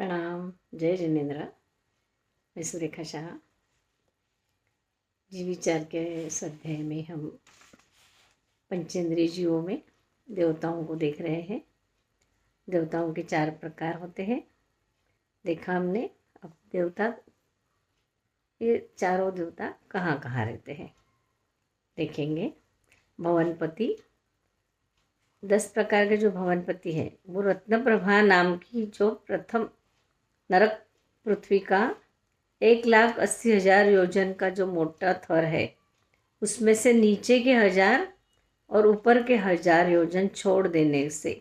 प्रणाम। जय जिनेन्द्र। मैं सुरेखा शाह। जीव विचार के स्वाध्याय में हम पंचेंद्रिय जीवों में देवताओं को देख रहे हैं। देवताओं के 4 प्रकार होते हैं, देखा हमने। अब देवता, ये चारों देवता कहाँ कहाँ रहते हैं देखेंगे। भवनपति, 10 प्रकार के जो भवनपति है वो रत्नप्रभा नाम की जो प्रथम नरक पृथ्वी का 1,80,000 योजन का जो मोटा थर है, उसमें से नीचे के 1000 और ऊपर के 1000 योजन छोड़ देने से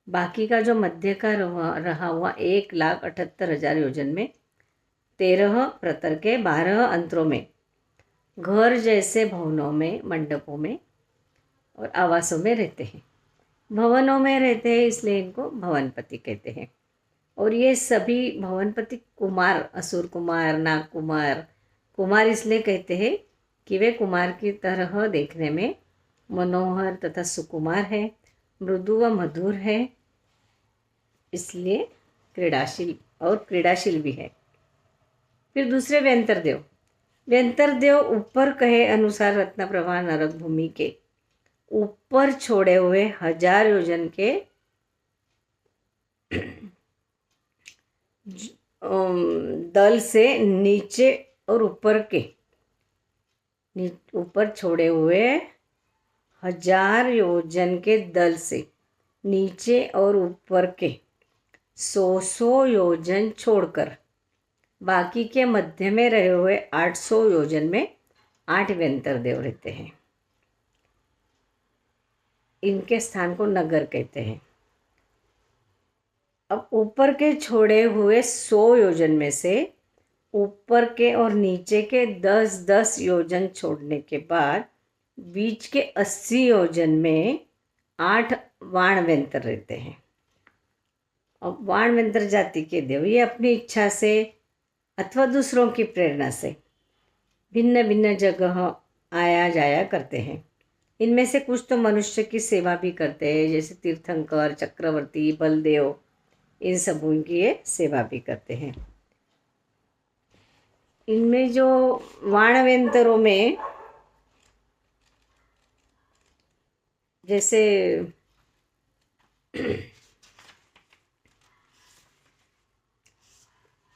बाकी का जो मध्य का रहा हुआ 1,78,000 योजन में 13 प्रतर के 12 अंतरों में घर जैसे भवनों में, मंडपों में और आवासों में रहते हैं। भवनों में रहते हैं इसलिए इनको भवनपति कहते हैं। और ये सभी भवनपति कुमार, असुर कुमार, नाग कुमार, कुमार इसलिए कहते हैं कि वे कुमार की तरह देखने में मनोहर तथा सुकुमार है, मृदु व मधुर है, इसलिए क्रीड़ाशील भी है। फिर दूसरे व्यंतरदेव। व्यंतरदेव ऊपर कहे अनुसार रत्नप्रभा नरक भूमि के ऊपर छोड़े हुए 1000 योजन के दल से नीचे और ऊपर छोड़े हुए 1000 योजन के दल से नीचे और ऊपर के 100 योजन छोड़कर बाकी के मध्य में रहे हुए 800 योजन में 8 व्यंतरदेव रहते हैं। इनके स्थान को नगर कहते हैं। अब ऊपर के छोड़े हुए 100 योजन में से ऊपर के और नीचे के 10-10 योजन छोड़ने के बाद बीच के 80 योजन में 8 वाणव्यंतर रहते हैं। अब वाणव्यंतर जाति के देव ये अपनी इच्छा से अथवा दूसरों की प्रेरणा से भिन्न भिन्न जगह आया जाया करते हैं। इनमें से कुछ तो मनुष्य की सेवा भी करते हैं, जैसे तीर्थंकर, चक्रवर्ती, बलदेव, इन सबों की ये सेवा भी करते हैं। इनमें जो वाणव्यंतरों में जैसे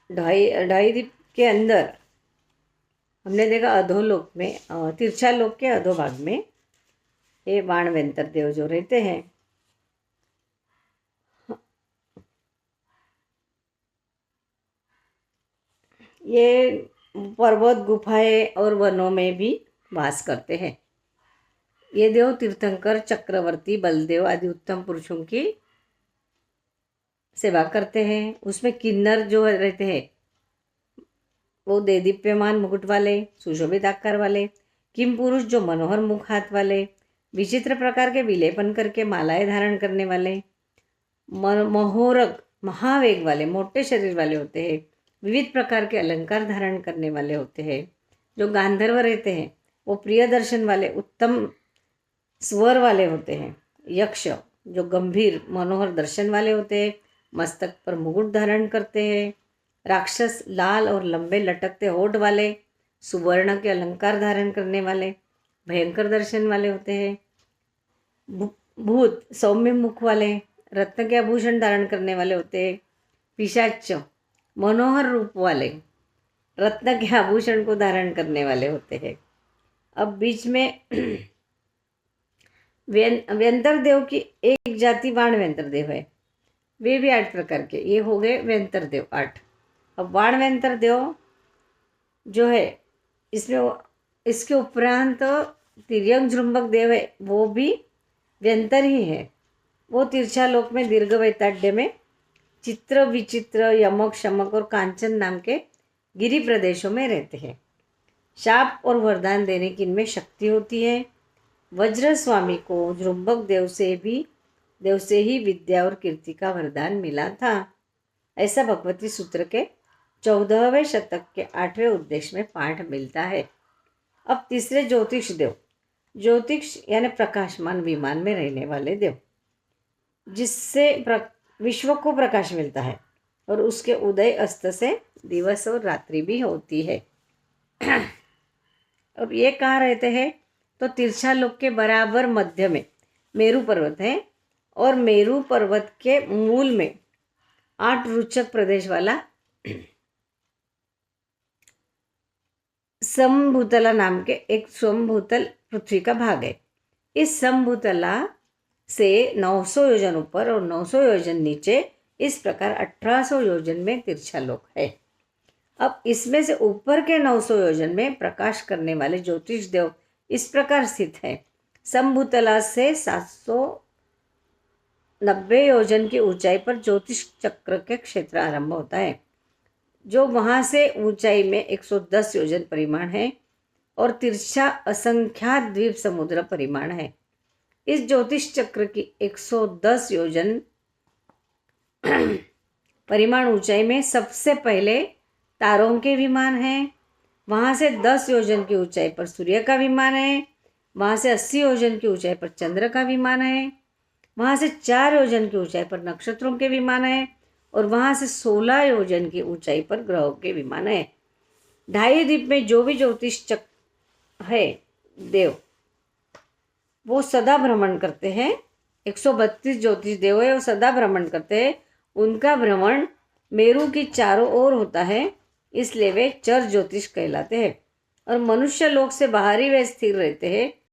ढाई द्वीप के अंदर हमने देखा अधोलोक में, तिरछा लोक के अधोभाग में ये वाणव्यंतर देव जो रहते हैं, ये पर्वत, गुफाएं और वनों में भी वास करते हैं। ये देव तीर्थंकर, चक्रवर्ती, बलदेव आदि उत्तम पुरुषों की सेवा करते हैं। उसमें किन्नर जो रहते हैं वो देदीप्यमान मुकुट वाले, सुशोभित आकार वाले, किम पुरुष जो मनोहर मुख हाथ वाले, विचित्र प्रकार के विलेपन करके मालाएं धारण करने वाले, महोरग महावेग वाले, मोटे शरीर वाले होते हैं, विविध प्रकार के अलंकार धारण करने वाले होते हैं। जो गांधर्व रहते हैं वो प्रिय दर्शन वाले, उत्तम स्वर वाले होते हैं। यक्ष जो गंभीर मनोहर दर्शन वाले होते हैं, मस्तक पर मुकुट धारण करते हैं। राक्षस लाल और लंबे लटकते होठ वाले, सुवर्ण के अलंकार धारण करने वाले, भयंकर दर्शन वाले होते हैं। भूत सौम्य मुख वाले, रत्न के आभूषण धारण करने वाले होते हैं। पिशाच मनोहर रूप वाले, रत्न के आभूषण को धारण करने वाले होते हैं। अब बीच में व्यंतर देव की एक जाति वाणव्यंतर देव है, वे भी 8 प्रकार के। ये हो गए व्यंतर देव 8। अब वाणव्यंतर देव जो है इसमें इसके उपरांत तिर्यक जृंभक देव है, वो भी व्यंतर ही है। वो तिरछा लोक में दीर्घ वैताड्य में चित्र विचित्र, यमक, शमक और कांचन नाम के गिरी प्रदेशों में रहते हैं। शाप और वरदान देने की इनमें शक्ति होती है। वज्र स्वामी को जृंभक देव से ही विद्या और कीर्ति का वरदान मिला था। ऐसा भगवती सूत्र के 14वें शतक के 8वें उद्देश्य में पाठ मिलता है। अब तीसरे ज्योतिष देव। ज्योतिष यानी प्रकाशमान विमान में रहने वाले देव, जिससे विश्व को प्रकाश मिलता है। और उसके उदय अस्त से दिवस और रात्रि भी होती है। अब ये कहाँ रहते हैं? तो तिरछा लोक के बराबर मध्य में मेरू पर्वत है और मेरू पर्वत के मूल में 8 रुचक प्रदेश वाला समभूतला नाम के एक समभूतल पृथ्वी का भाग है। इस समभूतला से 900 योजन ऊपर और 900 योजन नीचे, इस प्रकार 1800 योजन में तिरछा लोक है। अब इसमें से ऊपर के 900 योजन में प्रकाश करने वाले ज्योतिष देव इस प्रकार स्थित है। समभूतला से 790 योजन की ऊंचाई पर ज्योतिष चक्र के क्षेत्र आरंभ होता है, जो वहाँ से ऊंचाई में 110 योजन परिमाण है और तिरछा असंख्यात द्वीप समुद्र परिमाण है। इस ज्योतिष चक्र की 110 योजन परिमाण ऊंचाई में सबसे पहले तारों के विमान हैं, वहाँ से 10 योजन की ऊंचाई पर सूर्य का विमान है, वहाँ से 80 योजन की ऊंचाई पर चंद्र का विमान है, वहाँ से 4 योजन की ऊंचाई पर नक्षत्रों के विमान है और वहाँ से 16 योजन की ऊंचाई पर ग्रहों के विमान है। 2.5 द्वीप में जो भी ज्योतिष चक्र है देव वो सदा भ्रमण करते हैं। 132 ज्योतिष देव है वो सदा भ्रमण करते हैं। उनका भ्रमण मेरू की चारों ओर होता है, इसलिए वे चर ज्योतिष कहलाते हैं। और मनुष्य लोक से बाहर ही वे स्थिर रहते हैं।